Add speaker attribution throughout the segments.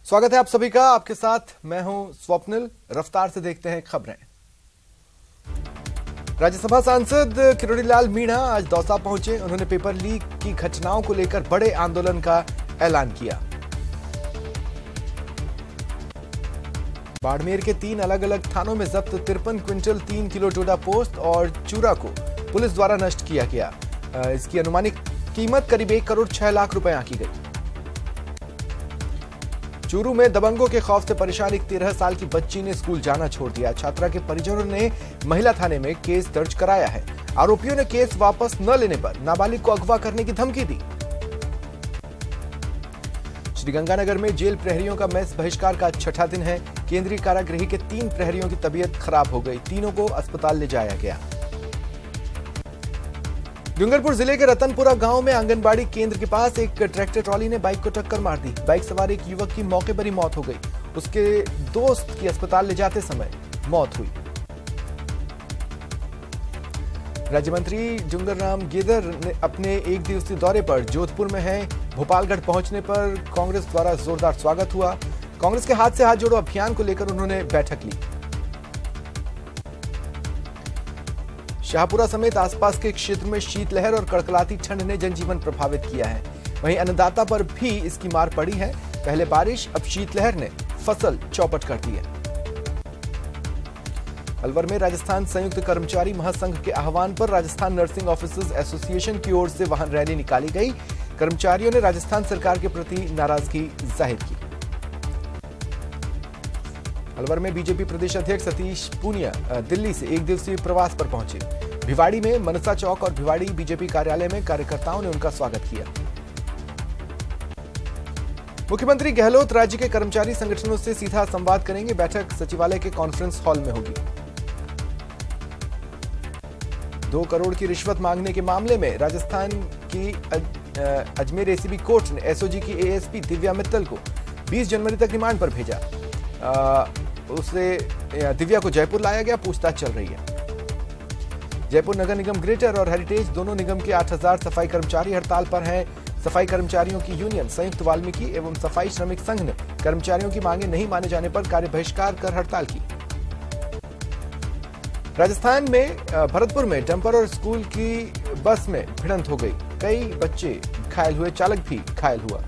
Speaker 1: स्वागत है आप सभी का। आपके साथ मैं हूं स्वप्निल। रफ्तार से देखते हैं खबरें। राज्यसभा सांसद किरोड़ीलाल मीणा आज दौसा पहुंचे। उन्होंने पेपर लीक की घटनाओं को लेकर बड़े आंदोलन का ऐलान किया। बाड़मेर के 3 अलग अलग थानों में जब्त 53 क्विंटल 3 किलो डोडा पोस्त और चूरा को पुलिस द्वारा नष्ट किया गया। इसकी अनुमानित कीमत करीब 1 करोड़ 6 लाख रुपए आंकी गई। चूरू में दबंगों के खौफ से परेशान एक 13 साल की बच्ची ने स्कूल जाना छोड़ दिया। छात्रा के परिजनों ने महिला थाने में केस दर्ज कराया है। आरोपियों ने केस वापस न लेने पर नाबालिग को अगवा करने की धमकी दी। श्रीगंगानगर में जेल प्रहरियों का मेस बहिष्कार का 6ठा दिन है। केंद्रीय कारागृह के 3 प्रहरियों की तबीयत खराब हो गई। तीनों को अस्पताल ले जाया गया। डूंगरपुर जिले के रतनपुरा गांव में आंगनबाड़ी केंद्र के पास एक ट्रैक्टर ट्रॉली ने बाइक को टक्कर मार दी। बाइक सवार एक युवक की मौके पर ही मौत हो गई। उसके दोस्त की अस्पताल ले जाते समय मौत हुई। राज्य मंत्री जुंगरराम गेदर ने अपने 1 दिवसीय दौरे पर जोधपुर में हैं। भोपालगढ़ पहुंचने पर कांग्रेस द्वारा जोरदार स्वागत हुआ। कांग्रेस के हाथ से हाथ जोड़ो अभियान को लेकर उन्होंने बैठक ली। शाहपुरा समेत आसपास के क्षेत्र में शीतलहर और कड़कड़ाती ठंड ने जनजीवन प्रभावित किया है। वहीं अन्नदाता पर भी इसकी मार पड़ी है। पहले बारिश, अब शीतलहर ने फसल चौपट कर दी है। अलवर में राजस्थान संयुक्त कर्मचारी महासंघ के आह्वान पर राजस्थान नर्सिंग ऑफिसर्स एसोसिएशन की ओर से वाहन रैली निकाली गई। कर्मचारियों ने राजस्थान सरकार के प्रति नाराजगी जाहिर की। अलवर में बीजेपी प्रदेश अध्यक्ष सतीश पूनिया दिल्ली से 1 दिवसीय प्रवास पर पहुंचे। भिवाड़ी में मनसा चौक और भिवाड़ी बीजेपी कार्यालय में कार्यकर्ताओं ने उनका स्वागत किया। मुख्यमंत्री गहलोत राज्य के कर्मचारी संगठनों से सीधा संवाद करेंगे। बैठक सचिवालय के कॉन्फ्रेंस हॉल में होगी। 2 करोड़ की रिश्वत मांगने के मामले में राजस्थान की अजमेर एसीबी कोर्ट ने एसओजी की एएसपी दिव्या मित्तल को 20 जनवरी तक रिमांड पर भेजा। दिव्या को जयपुर लाया गया। पूछताछ चल रही है। जयपुर नगर निगम ग्रेटर और हेरिटेज दोनों निगम के 8000 सफाई कर्मचारी हड़ताल पर हैं। सफाई कर्मचारियों की यूनियन संयुक्त वाल्मीकि एवं सफाई श्रमिक संघ ने कर्मचारियों की मांगे नहीं माने जाने पर कार्य बहिष्कार कर हड़ताल की। राजस्थान में भरतपुर में डंपर और स्कूल की बस में भिड़ंत हो गई। कई बच्चे घायल हुए, चालक भी घायल हुआ।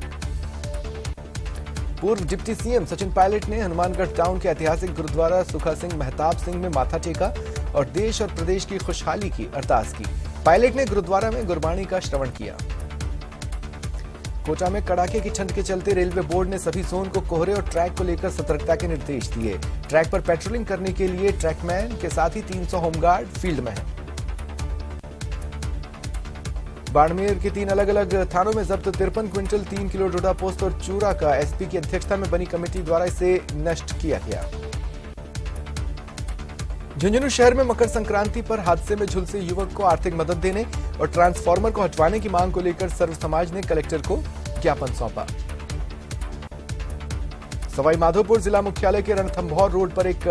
Speaker 1: पूर्व डिप्टी सीएम सचिन पायलट ने हनुमानगढ़ टाउन के ऐतिहासिक गुरुद्वारा सुखा सिंह महताब सिंह में माथा टेका और देश और प्रदेश की खुशहाली की अरदास की। पायलट ने गुरुद्वारा में गुरबाणी का श्रवण किया। कोटा में कड़ाके की ठंड के चलते रेलवे बोर्ड ने सभी जोन को कोहरे और ट्रैक को लेकर सतर्कता के निर्देश दिए। ट्रैक पर पेट्रोलिंग करने के लिए ट्रैकमैन के साथ ही 300 होमगार्ड फील्ड में हैं। बाड़मेर के 3 अलग अलग थानों में जब्त 53 क्विंटल 3 किलो डोडा पोस्त और चूरा का एसपी की अध्यक्षता में बनी कमेटी द्वारा इसे नष्ट किया गया। झुंझुनू शहर में मकर संक्रांति पर हादसे में झुलसे युवक को आर्थिक मदद देने और ट्रांसफार्मर को हटवाने की मांग को लेकर सर्व समाज ने कलेक्टर को ज्ञापन सौंपा। सवाई माधोपुर जिला मुख्यालय के रणथंभौर रोड पर एक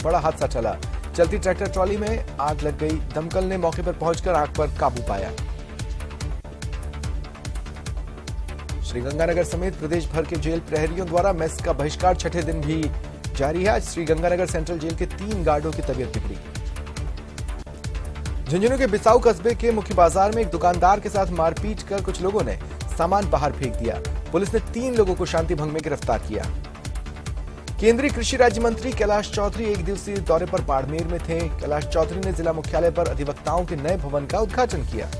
Speaker 1: बड़ा हादसा टला। चलती ट्रैक्टर ट्रॉली में आग लग गई। दमकल ने मौके पर पहुंचकर आग पर काबू पाया। श्रीगंगानगर समेत प्रदेश भर के जेल प्रहरियों द्वारा मेस का बहिष्कार 6ठे दिन भी जारी है। आज श्रीगंगानगर सेंट्रल जेल के 3 गार्डों की तबीयत बिगड़ी। झुंझुनू के बिसाऊ कस्बे के मुख्य बाजार में एक दुकानदार के साथ मारपीट कर कुछ लोगों ने सामान बाहर फेंक दिया। पुलिस ने 3 लोगों को शांति भंग में गिरफ्तार किया। केंद्रीय कृषि राज्य मंत्री कैलाश चौधरी 1 दिवसीय दौरे पर बाड़मेर में थे। कैलाश चौधरी ने जिला मुख्यालय पर अधिवक्ताओं के नए भवन का उद्घाटन किया।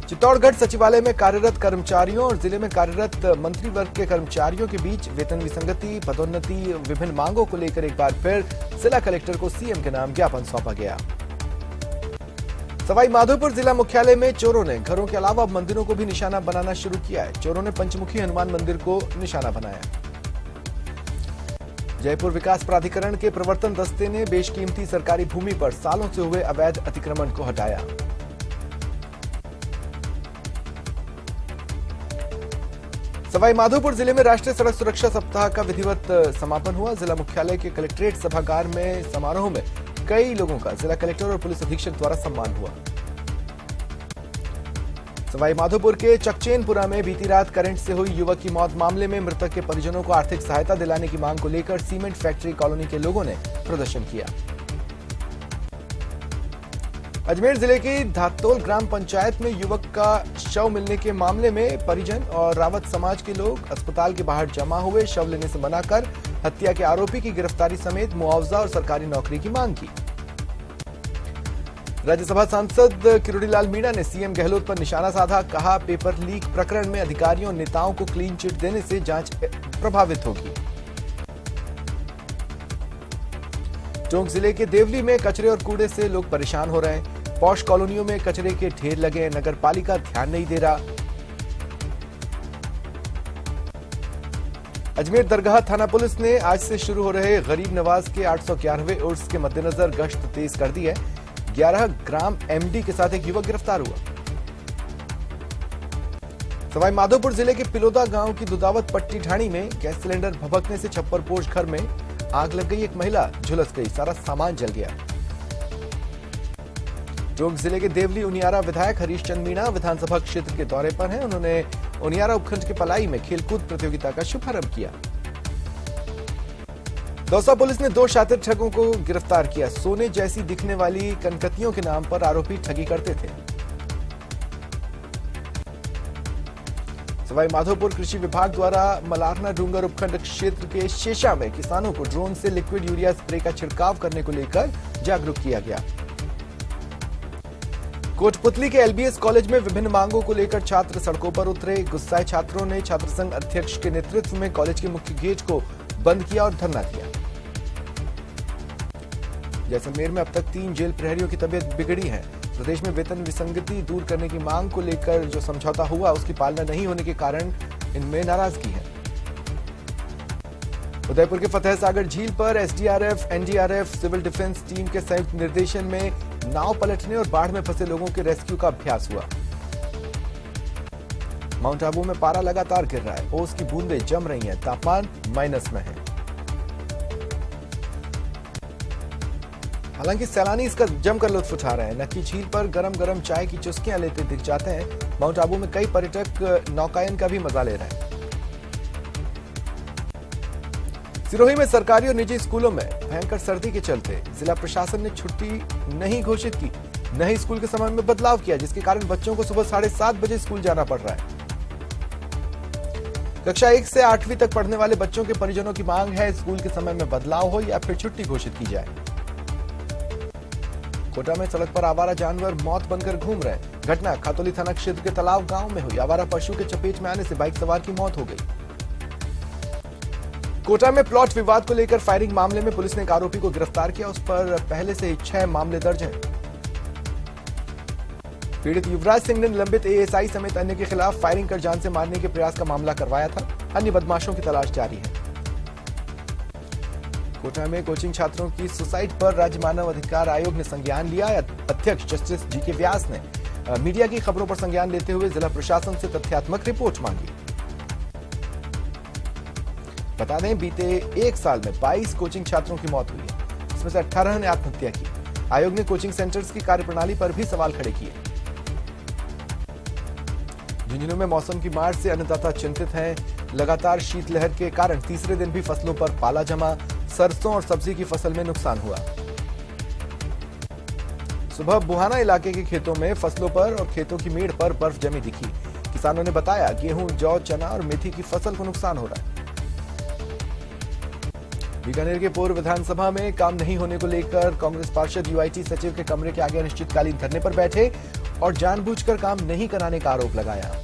Speaker 1: चित्तौड़गढ़ सचिवालय में कार्यरत कर्मचारियों और जिले में कार्यरत मंत्री वर्ग के कर्मचारियों के बीच वेतन विसंगति, पदोन्नति, विभिन्न मांगों को लेकर एक बार फिर जिला कलेक्टर को सीएम के नाम ज्ञापन सौंपा गया। सवाई माधोपुर जिला मुख्यालय में चोरों ने घरों के अलावा मंदिरों को भी निशाना बनाना शुरू किया है। चोरों ने पंचमुखी हनुमान मंदिर को निशाना बनाया। जयपुर विकास प्राधिकरण के प्रवर्तन दस्ते ने बेशकीमती सरकारी भूमि पर सालों से हुए अवैध अतिक्रमण को हटाया। सवाई माधोपुर जिले में राष्ट्रीय सड़क सुरक्षा सप्ताह का विधिवत समापन हुआ। जिला मुख्यालय के कलेक्ट्रेट सभागार में समारोह में कई लोगों का जिला कलेक्टर और पुलिस अधीक्षक द्वारा सम्मान हुआ। सवाई माधोपुर के चकचेनपुरा में बीती रात करंट से हुई युवक की मौत मामले में मृतक के परिजनों को आर्थिक सहायता दिलाने की मांग को लेकर सीमेंट फैक्ट्री कॉलोनी के लोगों ने प्रदर्शन किया। अजमेर जिले की धातोल ग्राम पंचायत में युवक का शव मिलने के मामले में परिजन और रावत समाज के लोग अस्पताल के बाहर जमा हुए। शव लेने से मना कर हत्या के आरोपी की गिरफ्तारी समेत मुआवजा और सरकारी नौकरी की मांग की। राज्यसभा सांसद किरोड़ीलाल मीणा ने सीएम गहलोत पर निशाना साधा। कहा, पेपर लीक प्रकरण में अधिकारियों और नेताओं को क्लीन चिट देने से जांच प्रभावित होगी। टोंक जिले के देवली में कचरे और कूड़े से लोग परेशान हो रहे हैं। पॉश कॉलोनियों में कचरे के ढेर लगे, नगर पालिका ध्यान नहीं दे रहा। अजमेर दरगाह थाना पुलिस ने आज से शुरू हो रहे गरीब नवाज के 811वें उर्स के मद्देनजर गश्त तेज कर दी है। 11 ग्राम एमडी के साथ एक युवक गिरफ्तार हुआ। सवाई माधोपुर जिले के पिलोदा गांव की दुदावत पट्टी ढाणी में गैस सिलेंडर भभकने से छप्परपोश घर में आग लग गई। एक महिला झुलस गई, सारा सामान जल गया। टोंक जिले के देवली उनियारा विधायक हरीश चंद मीणा विधानसभा क्षेत्र के दौरे पर हैं। उन्होंने उनियारा उपखंड के पलाई में खेलकूद प्रतियोगिता का शुभारंभ किया। दौसा पुलिस ने 2 शातिर ठगों को गिरफ्तार किया। सोने जैसी दिखने वाली कनकतियों के नाम पर आरोपी ठगी करते थे। सवाई माधोपुर कृषि विभाग द्वारा मलारना डूंगर उपखंड क्षेत्र के शेषा में किसानों को ड्रोन से लिक्विड यूरिया स्प्रे का छिड़काव करने को लेकर जागरूक किया गया। कोटपुतली के एलबीएस कॉलेज में विभिन्न मांगों को लेकर छात्र सड़कों पर उतरे। गुस्साए छात्रों ने छात्र संघ अध्यक्ष के नेतृत्व में कॉलेज के मुख्य गेट को बंद किया और धरना दिया। जैसलमेर में अब तक 3 जेल प्रहरियों की तबीयत बिगड़ी है। प्रदेश में वेतन विसंगति दूर करने की मांग को लेकर जो समझौता हुआ उसकी पालना नहीं होने के कारण इनमें नाराजगी है। उदयपुर के फतेह सागर झील पर SDRF, NDRF, civil defence team के संयुक्त निर्देशन में नाव पलटने और बाढ़ में फंसे लोगों के रेस्क्यू का अभ्यास हुआ। माउंट आबू में पारा लगातार गिर रहा है। ओस की बूंदें जम रही हैं। तापमान माइनस में है। हालांकि सैलानी इसका जमकर लुत्फ उठा रहे हैं। नक्की झील पर गरम चाय की चुस्कियां लेते दिख जाते हैं। माउंट आबू में कई पर्यटक नौकायन का भी मजा ले रहे हैं। सिरोही में सरकारी और निजी स्कूलों में भयंकर सर्दी के चलते जिला प्रशासन ने छुट्टी नहीं घोषित की, न ही स्कूल के समय में बदलाव किया, जिसके कारण बच्चों को सुबह 7:30 बजे स्कूल जाना पड़ रहा है। कक्षा 1 से 8वीं तक पढ़ने वाले बच्चों के परिजनों की मांग है स्कूल के समय में बदलाव हो या फिर छुट्टी घोषित की जाए। कोटा में सड़क पर आवारा जानवर मौत बनकर घूम रहे हैं। घटना खातोली थाना क्षेत्र के तालाब गांव में हुई। आवारा पशु के चपेट में आने से बाइक सवार की मौत हो गई। कोटा में प्लॉट विवाद को लेकर फायरिंग मामले में पुलिस ने एक आरोपी को गिरफ्तार किया। उस पर पहले से ही 6 मामले दर्ज हैं। पीड़ित युवराज सिंह ने निलंबित एएसआई समेत अन्य के खिलाफ फायरिंग कर जान से मारने के प्रयास का मामला करवाया था। अन्य बदमाशों की तलाश जारी है। कोटा में कोचिंग छात्रों की सुसाइड पर राज्य मानव अधिकार आयोग ने संज्ञान लिया। अध्यक्ष जस्टिस जीके व्यास ने मीडिया की खबरों पर संज्ञान लेते हुए जिला प्रशासन से तथ्यात्मक रिपोर्ट मांगी। बता दें, बीते 1 साल में 22 कोचिंग छात्रों की मौत हुई है। इसमें से 18 ने आत्महत्या की। आयोग ने कोचिंग सेंटर्स की कार्यप्रणाली पर भी सवाल खड़े किए। झुंझुनू में मौसम की मार से अन्नदाता चिंतित हैं। लगातार शीतलहर के कारण तीसरे दिन भी फसलों पर पाला जमा। सरसों और सब्जी की फसल में नुकसान हुआ। सुबह बुहाना इलाके के खेतों में फसलों पर और खेतों की मेड़ पर बर्फ जमी दिखी। किसानों ने बताया गेहूं, जौ, चना और मेथी की फसल को नुकसान हो रहा है। बीकानेर के पूर्व विधानसभा में काम नहीं होने को लेकर कांग्रेस पार्षद यूआईटी सचिव के कमरे के आगे अनिश्चितकालीन धरने पर बैठे और जानबूझकर काम नहीं कराने का आरोप लगाया।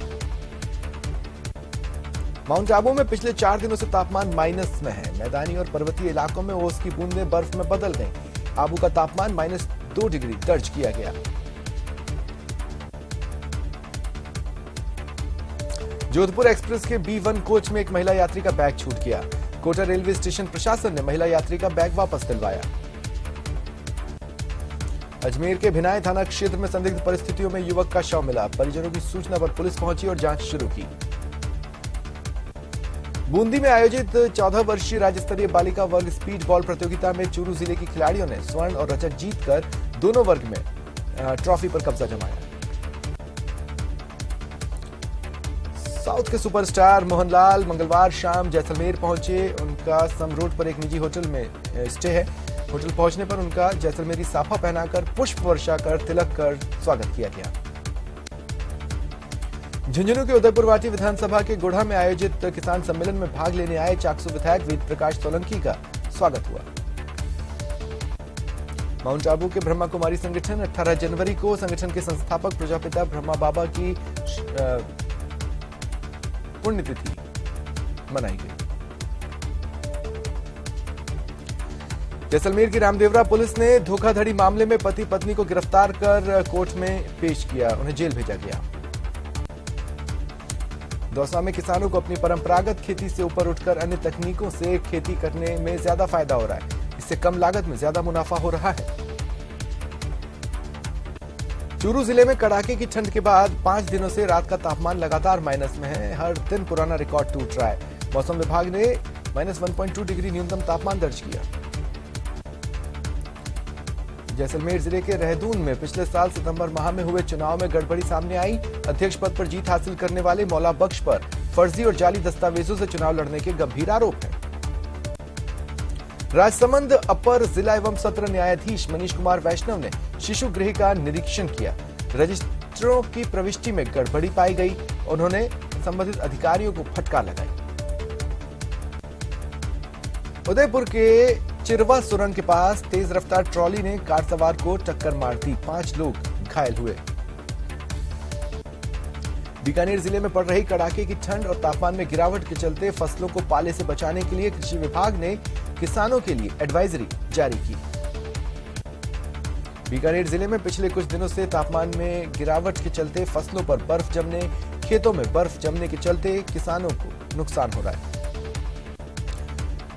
Speaker 1: माउंट आबू में पिछले 4 दिनों से तापमान माइनस में है। मैदानी और पर्वतीय इलाकों में ओस की बूंदें बर्फ में बदल गईं। आबू का तापमान -2 डिग्री दर्ज किया गया। जोधपुर एक्सप्रेस के B1 कोच में एक महिला यात्री का बैग छूट गया। कोटा रेलवे स्टेशन प्रशासन ने महिला यात्री का बैग वापस दिलवाया। अजमेर के भिनाय थाना क्षेत्र में संदिग्ध परिस्थितियों में युवक का शव मिला। परिजनों की सूचना पर पुलिस पहुंची और जांच शुरू की। बूंदी में आयोजित 14 वर्षीय राज्य स्तरीय बालिका वर्ग स्पीड बॉल प्रतियोगिता में चूरू जिले की खिलाड़ियों ने स्वर्ण और रजत जीतकर दोनों वर्ग में ट्रॉफी पर कब्जा जमाया। साउथ के सुपरस्टार मोहनलाल मंगलवार शाम जैसलमेर पहुंचे। उनका सम रोड पर एक निजी होटल में स्टे है। होटल पहुंचने पर उनका जैसलमेरी साफा पहनाकर पुष्प वर्षा कर तिलक कर स्वागत किया गया। झुंझुनू के उदयपुर वाटी विधानसभा के गोढ़ा में आयोजित किसान सम्मेलन में भाग लेने आए चाकसू विधायक वेद प्रकाश सोलंकी का स्वागत हुआ। माउंट आबू के ब्रह्मा कुमारी संगठन 18 जनवरी को संगठन के संस्थापक प्रजापिता ब्रह्मा बाबा की पुण्यतिथि मनाई गई। जैसलमेर की रामदेवरा पुलिस ने धोखाधड़ी मामले में पति पत्नी को गिरफ्तार कर कोर्ट में पेश किया। उन्हें जेल भेजा गया। दौसा में किसानों को अपनी परंपरागत खेती से ऊपर उठकर अन्य तकनीकों से खेती करने में ज्यादा फायदा हो रहा है। इससे कम लागत में ज्यादा मुनाफा हो रहा है। चूरू जिले में कड़ाके की ठंड के बाद 5 दिनों से रात का तापमान लगातार माइनस में है। हर दिन पुराना रिकॉर्ड टूट रहा है। मौसम विभाग ने -1.2 डिग्री न्यूनतम तापमान दर्ज किया। जैसलमेर जिले के रहदून में पिछले साल सितंबर माह में हुए चुनाव में गड़बड़ी सामने आई। अध्यक्ष पद पर जीत हासिल करने वाले मौला बख्श पर फर्जी और जाली दस्तावेजों से चुनाव लड़ने के गंभीर आरोप हैं। राजसमंद अपर जिला एवं सत्र न्यायाधीश मनीष कुमार वैष्णव ने शिशु गृह का निरीक्षण किया। रजिस्टरों की प्रविष्टि में गड़बड़ी पाई गई। उन्होंने संबंधित अधिकारियों को फटकार लगाई। उदयपुर के चिरवा सुरंग के पास तेज रफ्तार ट्रॉली ने कार सवार को टक्कर मार दी। 5 लोग घायल हुए। बीकानेर जिले में पड़ रही कड़ाके की ठंड और तापमान में गिरावट के चलते फसलों को पाले से बचाने के लिए कृषि विभाग ने किसानों के लिए एडवाइजरी जारी की। बीकानेर जिले में पिछले कुछ दिनों से तापमान में गिरावट के चलते फसलों पर बर्फ जमने, खेतों में बर्फ जमने के चलते किसानों को नुकसान हो रहा है।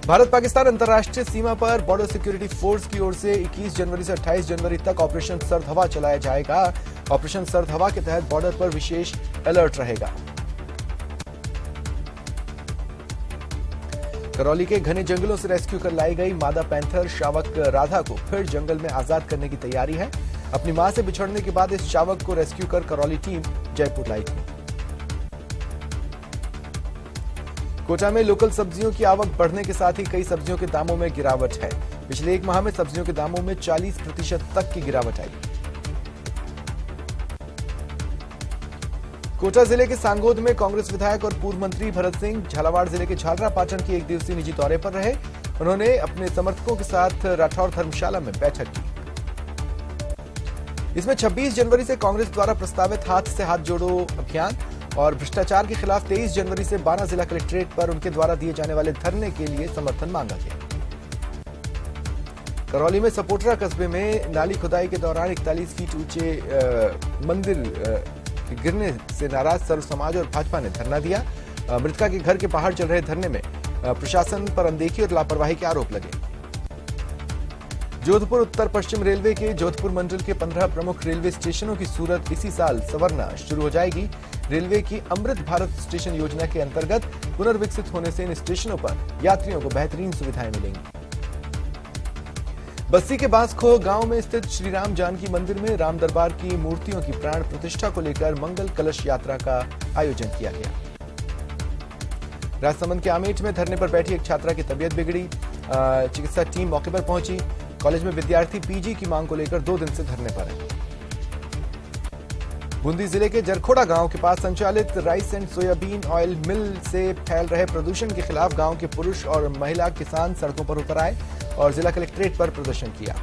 Speaker 1: भारत पाकिस्तान अंतर्राष्ट्रीय सीमा पर बॉर्डर सिक्योरिटी फोर्स की ओर से 21 जनवरी से 28 जनवरी तक ऑपरेशन सर्द हवा चलाया जाएगा। ऑपरेशन सर्द हवा के तहत बॉर्डर पर विशेष अलर्ट रहेगा। करौली के घने जंगलों से रेस्क्यू कर लाई गई मादा पैंथर शावक राधा को फिर जंगल में आजाद करने की तैयारी है। अपनी मां से बिछड़ने के बाद इस शावक को रेस्क्यू कर करौली टीम जयपुर लाई थी। कोटा में लोकल सब्जियों की आवक बढ़ने के साथ ही कई सब्जियों के दामों में गिरावट है। पिछले 1 माह में सब्जियों के दामों में 40% तक की गिरावट आई। कोटा जिले के सांगोद में कांग्रेस विधायक और पूर्व मंत्री भरत सिंह झालावाड़ जिले के झालरापाटन के 1 दिवसीय निजी दौरे पर रहे। उन्होंने अपने समर्थकों के साथ राठौर धर्मशाला में बैठक की। इसमें 26 जनवरी से कांग्रेस द्वारा प्रस्तावित हाथ से हाथ जोड़ो अभियान और भ्रष्टाचार के खिलाफ 23 जनवरी से 12 जिला कलेक्ट्रेट पर उनके द्वारा दिए जाने वाले धरने के लिए समर्थन मांगा गया। करौली में सपोटरा कस्बे में नाली खुदाई के दौरान 41 फीट ऊंचे मंदिर गिरने से नाराज सर्व समाज और भाजपा ने धरना दिया। मृतका के घर के बाहर चल रहे धरने में प्रशासन पर अनदेखी और लापरवाही के आरोप लगे। जोधपुर उत्तर पश्चिम रेलवे के जोधपुर मंडल के 15 प्रमुख रेलवे स्टेशनों की सूरत इसी साल संवरना शुरू हो जाएगी। रेलवे की अमृत भारत स्टेशन योजना के अंतर्गत पुनर्विकसित होने से इन स्टेशनों पर यात्रियों को बेहतरीन सुविधाएं मिलेंगी। बस्ती के बांसखो गांव में स्थित श्री राम जानकी मंदिर में राम दरबार की मूर्तियों की प्राण प्रतिष्ठा को लेकर मंगल कलश यात्रा का आयोजन किया गया। राजसमंद के आमेठ में धरने पर बैठी एक छात्रा की तबीयत बिगड़ी। चिकित्सा टीम मौके पर पहुंची। कॉलेज में विद्यार्थी पीजी की मांग को लेकर 2 दिन से धरने पर है। बूंदी जिले के जरखोड़ा गांव के पास संचालित राइस एंड सोयाबीन ऑयल मिल से फैल रहे प्रदूषण के खिलाफ गांव के पुरुष और महिला किसान सड़कों पर उतर आए और जिला कलेक्ट्रेट पर प्रदर्शन किया।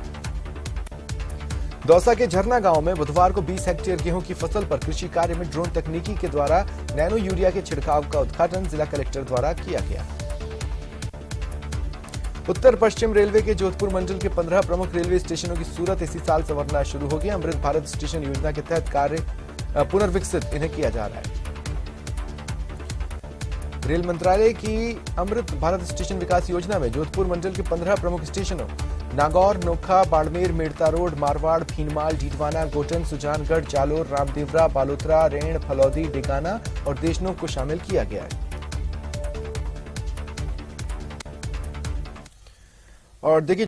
Speaker 1: दौसा के झरना गांव में बुधवार को 20 हेक्टेयर गेहूं की फसल पर कृषि कार्य में ड्रोन तकनीकी के द्वारा नैनो यूरिया के छिड़काव का उद्घाटन जिला कलेक्टर द्वारा किया गया। उत्तर पश्चिम रेलवे के जोधपुर मंडल के 15 प्रमुख रेलवे स्टेशनों की सूरत इसी साल संवरना शुरू होगी। अमृत भारत स्टेशन योजना के तहत कार्य पुनर्विकसित इन्हें किया जा रहा है। रेल मंत्रालय की अमृत भारत स्टेशन विकास योजना में जोधपुर मंडल के 15 प्रमुख स्टेशनों नागौर, नोखा, बाड़मेर, मेड़ता रोड, मारवाड़, भीनमाल, डीडवाना, गोटन, सुजानगढ़, जालोर, रामदेवरा, बालोतरा, रेण, फलौदी, डेगाना और देशनोक को शामिल किया गया है। और देखिए